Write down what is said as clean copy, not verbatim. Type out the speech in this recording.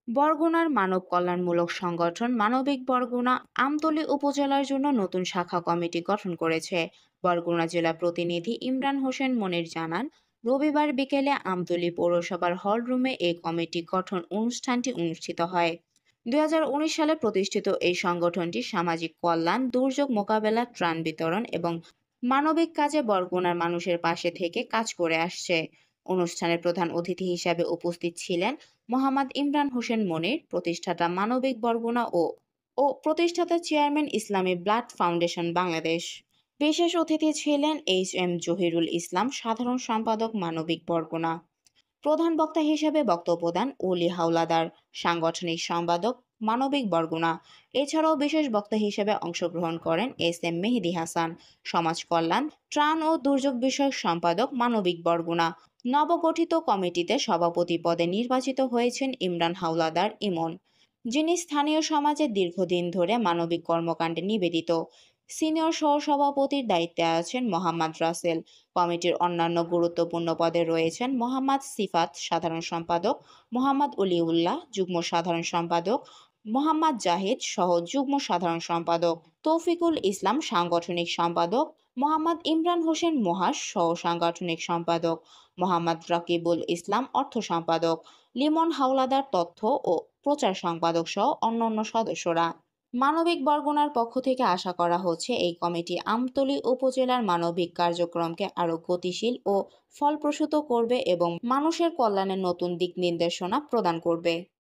বরগুনার মানব কল্যাণমূলক সংগঠন মানবিক বরগুনা আমতলী উপজেলার জন্য নতুন শাখা কমিটি গঠন করেছে। বরগুনা জেলা প্রতিনিধি ইমরান হোসেন মনির জানান, রবিবার বিকেলে আমতলী পৌরসভার হল রুমে এই কমিটি গঠন অনুষ্ঠানটি অনুষ্ঠিত হয়। 2019 সালে প্রতিষ্ঠিত এই সংগঠনটি সামাজিক কল্যাণ, দুর্যোগ মোকাবেলা, ত্রাণ বিতরণ এবং মানবিক কাজে বরগুনার মানুষের পাশে থেকে কাজ করে আসছে। অনুষ্ঠানে প্রধান অতিথি হিসাবে উপস্থিত ছিলেন মোহাম্মদ ইমরান হোসেন মনির, প্রতিষ্ঠাতা মানবিক বরগুনা ও প্রতিষ্ঠাতা চেয়ারম্যান ইসলামী ব্লাড ফাউন্ডেশন বাংলাদেশ। বিশেষ অতিথি ছিলেন HM জহিরুল ইসলাম, সাধারণ সম্পাদক মানবিক বরগুনা। প্রধান বক্তা হিসেবে বক্তব্য দেন অলি হাওলাদার, সাংগঠনিক সম্পাদক মানবিক বরগুনা। এছাড়াও বিশেষ বক্তা হিসেবে অংশগ্রহণ করেন SM মেহেদী হাসান, সমাজ কল্যাণ, ত্রাণ ও দুর্যোগ বিষয়ক সম্পাদক মানবিক বরগুনা। নবগঠিত কমিটিতে সভাপতি পদে নির্বাচিত হয়েছেন ইমরান হাওলাদার ইমন, যিনি স্থানীয় সমাজে দীর্ঘদিন ধরে মানবিক কর্মকাণ্ডে নিবেদিত। সিনিয়র সহসভাপতির দায়িত্বে আছেন মোহাম্মদ রাসেল। কমিটির অন্যান্য গুরুত্বপূর্ণ পদে রয়েছেন মোহাম্মদ সিফাত, সাধারণ সম্পাদক, মোহাম্মদ অলিউল্লাহ, যুগ্ম সাধারণ সম্পাদক, মোহাম্মদ জাহিদ সহ যুগ্ম সাধারণ সম্পাদক, তৌফিকুল ইসলাম, সাংগঠনিক সম্পাদক, মোহাম্মদ ইমরান হোসেন মুহাস, সহ সাংগঠনিক সম্পাদক, মোহাম্মদ রাকিবুল ইসলাম, অর্থ সম্পাদক, লিমন হাওলাদার, তথ্য ও প্রচার সম্পাদক সহ অন্যান্য সদস্যরা। মানবিক বরগুনার পক্ষ থেকে আশা করা হচ্ছে এই কমিটি আমতলী উপজেলার মানবিক কার্যক্রমকে আরও গতিশীল ও ফলপ্রসূ করবে এবং মানুষের কল্যাণে নতুন দিক নির্দেশনা প্রদান করবে।